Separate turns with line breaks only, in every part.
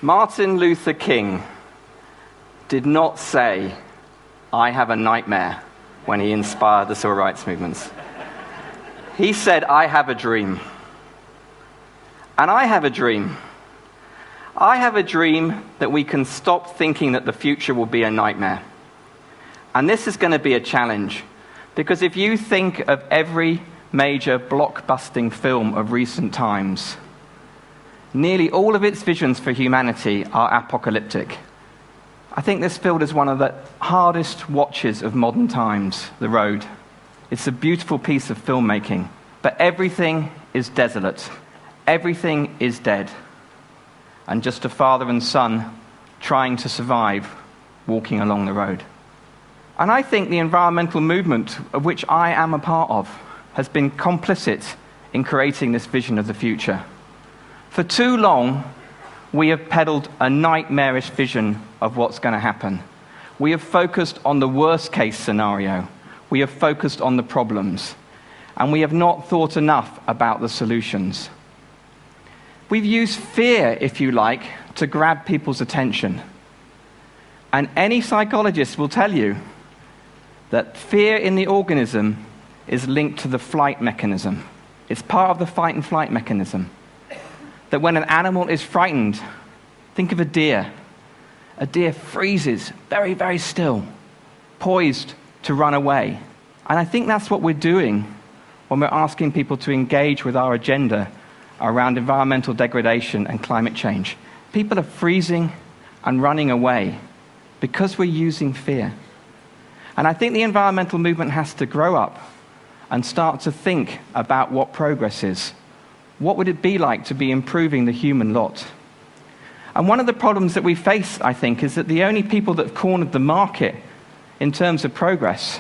Martin Luther King did not say, "I have a nightmare," when he inspired the civil rights movements. He said, "I have a dream." And I have a dream. I have a dream that we can stop thinking that the future will be a nightmare. And this is going to be a challenge, because if you think of every major blockbusting film of recent times, nearly all of its visions for humanity are apocalyptic. I think this film is one of the hardest watches of modern times, The Road. It's a beautiful piece of filmmaking, but everything is desolate. Everything is dead. And just a father and son trying to survive, walking along the road. And I think the environmental movement, of which I am a part of, has been complicit in creating this vision of the future. For too long, we have peddled a nightmarish vision of what's going to happen. We have focused on the worst-case scenario. We have focused on the problems. And we have not thought enough about the solutions. We've used fear, if you like, to grab people's attention. And any psychologist will tell you that fear in the organism is linked to the flight mechanism. It's part of the fight and flight mechanism. That when an animal is frightened, think of a deer. A deer freezes very, very still, poised to run away. And I think that's what we're doing when we're asking people to engage with our agenda around environmental degradation and climate change. People are freezing and running away because we're using fear. And I think the environmental movement has to grow up and start to think about what progress is. What would it be like to be improving the human lot? And one of the problems that we face, I think, is that the only people that have cornered the market in terms of progress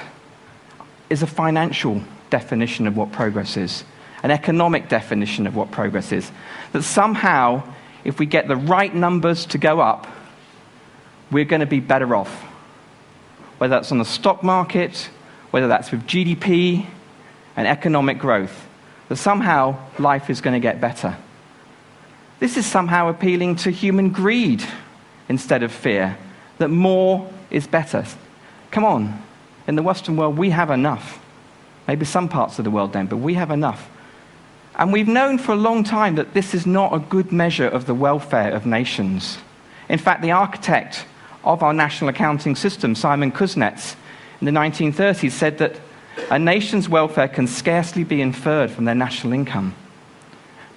is a financial definition of what progress is, an economic definition of what progress is. That somehow, if we get the right numbers to go up, we're going to be better off. Whether that's on the stock market, whether that's with GDP and economic growth. That somehow life is going to get better. This is somehow appealing to human greed instead of fear, that more is better. Come on, in the Western world we have enough. Maybe some parts of the world don't, but we have enough. And we've known for a long time that this is not a good measure of the welfare of nations. In fact, the architect of our national accounting system, Simon Kuznets, in the 1930s said that a nation's welfare can scarcely be inferred from their national income.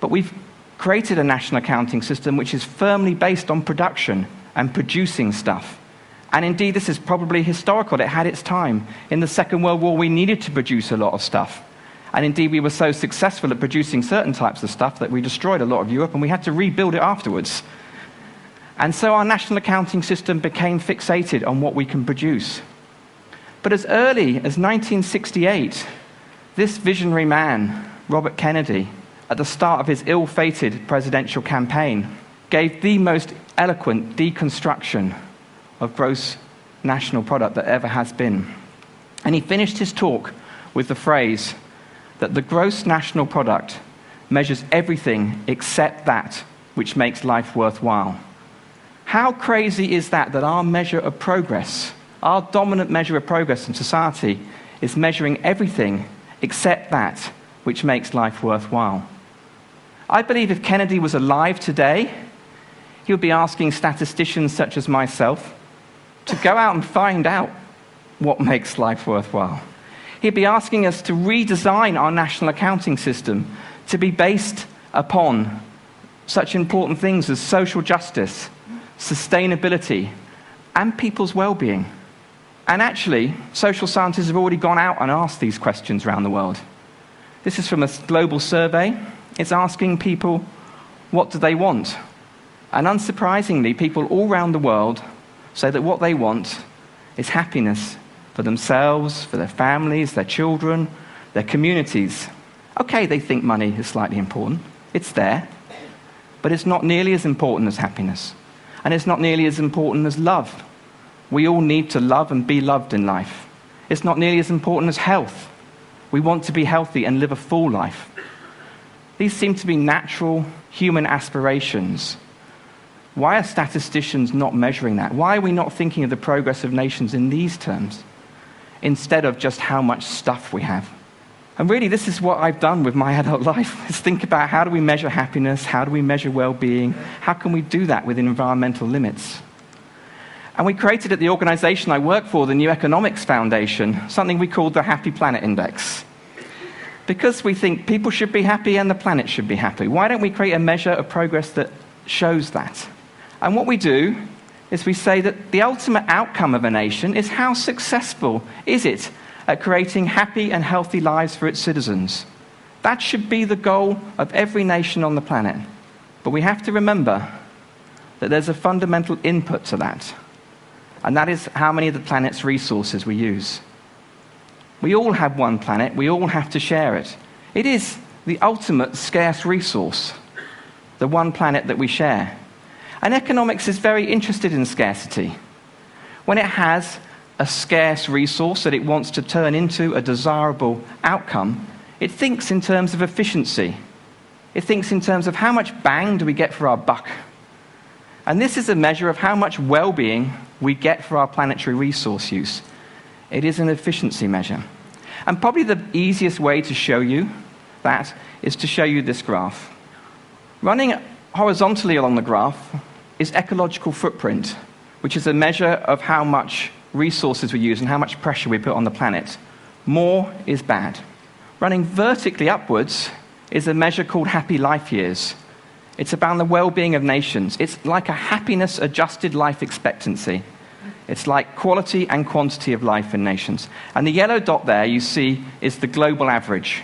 But we've created a national accounting system which is firmly based on production and producing stuff. And indeed, this is probably historical. It had its time. In the Second World War, we needed to produce a lot of stuff. And indeed, we were so successful at producing certain types of stuff that we destroyed a lot of Europe, and we had to rebuild it afterwards. And so our national accounting system became fixated on what we can produce. But as early as 1968, this visionary man, Robert Kennedy, at the start of his ill-fated presidential campaign, gave the most eloquent deconstruction of gross national product that ever has been. And he finished his talk with the phrase that the gross national product measures everything except that which makes life worthwhile. How crazy is that our measure of progress, our dominant measure of progress in society, is measuring everything except that which makes life worthwhile? I believe if Kennedy was alive today, he would be asking statisticians such as myself to go out and find out what makes life worthwhile. He'd be asking us to redesign our national accounting system to be based upon such important things as social justice, sustainability, and people's well-being. And actually, social scientists have already gone out and asked these questions around the world. This is from a global survey. It's asking people, what do they want? And unsurprisingly, people all around the world say that what they want is happiness for themselves, for their families, their children, their communities. Okay, they think money is slightly important. It's there. but it's not nearly as important as happiness. And it's not nearly as important as love. We all need to love and be loved in life. It's not nearly as important as health. We want to be healthy and live a full life. These seem to be natural human aspirations. Why are statisticians not measuring that? Why are we not thinking of the progress of nations in these terms, instead of just how much stuff we have? And really, this is what I've done with my adult life, is think about how do we measure happiness, how do we measure well-being, how can we do that within environmental limits? And we created at the organization I work for, the New Economics Foundation, something we called the Happy Planet Index. Because we think people should be happy and the planet should be happy, why don't we create a measure of progress that shows that? And what we do is we say that the ultimate outcome of a nation is how successful is it at creating happy and healthy lives for its citizens. That should be the goal of every nation on the planet. But we have to remember that there's a fundamental input to that, and that is how many of the planet's resources we use. We all have one planet, we all have to share it. It is the ultimate scarce resource, the one planet that we share. And economics is very interested in scarcity. When it has a scarce resource that it wants to turn into a desirable outcome, it thinks in terms of efficiency. It thinks in terms of how much bang do we get for our buck. And this is a measure of how much well-being we get for our planetary resource use. It is an efficiency measure. And probably the easiest way to show you that is to show you this graph. Running horizontally along the graph is ecological footprint, which is a measure of how much resources we use and how much pressure we put on the planet. More is bad. Running vertically upwards is a measure called happy life years. It's about the well-being of nations. It's like a happiness-adjusted life expectancy. It's like quality and quantity of life in nations. And the yellow dot there you see is the global average.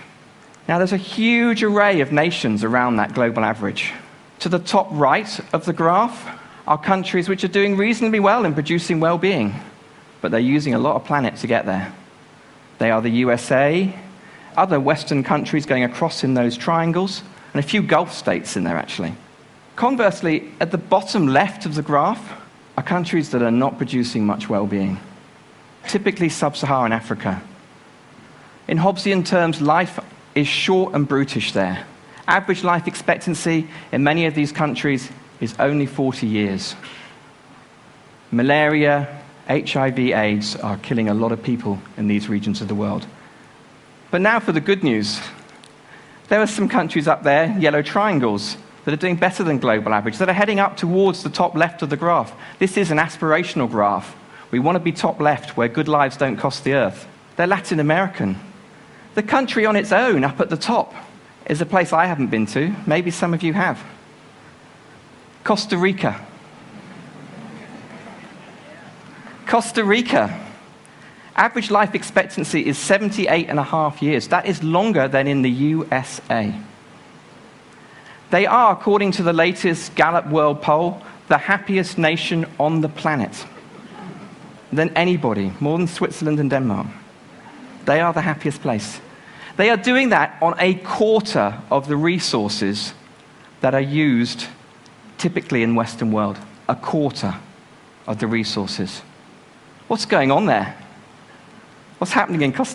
Now there's a huge array of nations around that global average. To the top right of the graph are countries which are doing reasonably well in producing well-being, but they're using a lot of planet to get there. They are the USA, other Western countries going across in those triangles, and a few Gulf states in there, actually. Conversely, at the bottom left of the graph are countries that are not producing much well-being, typically sub-Saharan Africa. In Hobbesian terms, life is short and brutish there. Average life expectancy in many of these countries is only 40 years. Malaria, HIV/AIDS are killing a lot of people in these regions of the world. But now for the good news. There are some countries up there, yellow triangles, that are doing better than global average, that are heading up towards the top left of the graph. This is an aspirational graph. We want to be top left, where good lives don't cost the earth. They're Latin American. The country on its own, up at the top, is a place I haven't been to. Maybe some of you have. Costa Rica. Costa Rica. Average life expectancy is 78.5 years. That is longer than in the USA. They are, according to the latest Gallup World Poll, the happiest nation on the planet. Than anybody, more than Switzerland and Denmark. They are the happiest place. They are doing that on a quarter of the resources that are used typically in Western world. A quarter of the resources. What's going on there? What's happening in Costa